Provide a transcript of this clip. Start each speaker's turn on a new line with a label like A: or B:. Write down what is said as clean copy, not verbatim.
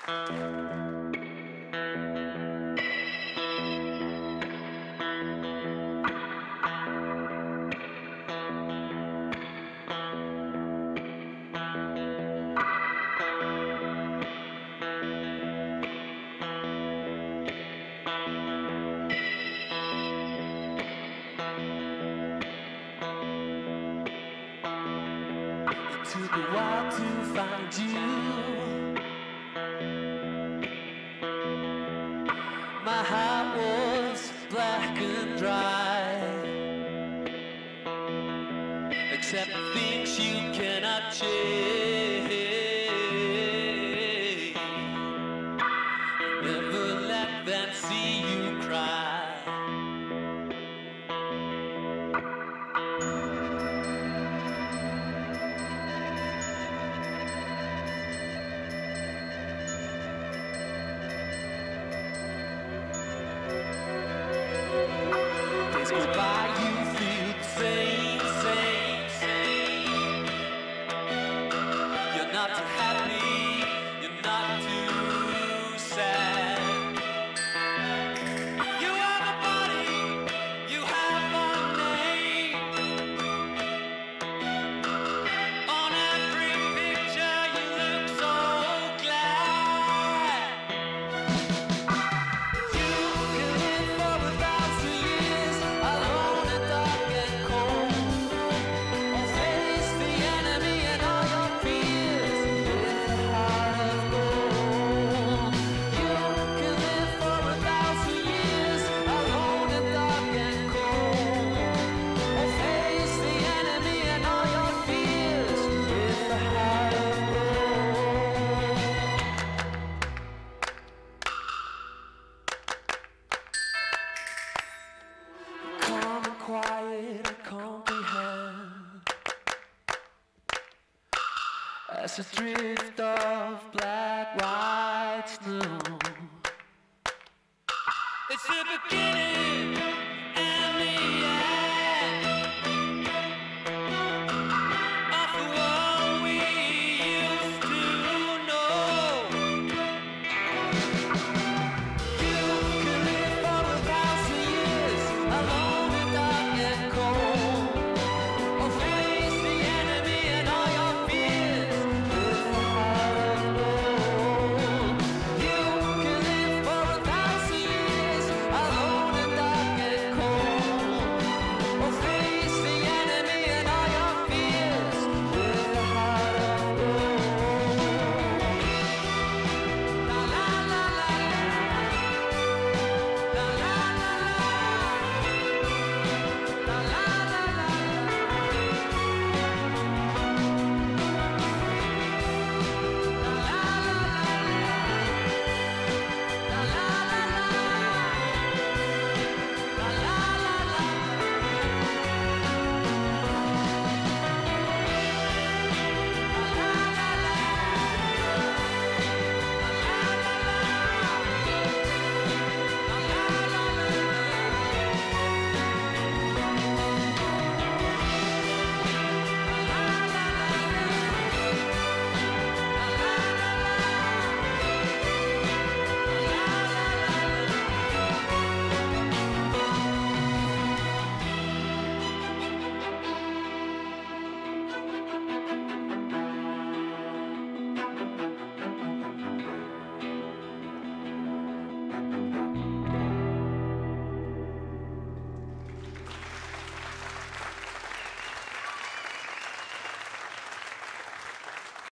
A: Took a while to find you. My heart was black and dry, except the things you cannot change. Never let them see you cry. Days go by, you feel the same. You're not too happy, you're not too sad. You have a body, you have a name. On every picture you look so glad. You can live for 1,000 years alone and dark and cold, or face the enemy and all your fears with a heart of gold. You can live for 1,000 years alone and dark and cold, or face the enemy and all your fears with a heart of gold. Calm and quiet, I comprehend, as a drift of black, white snow. It's the beginning.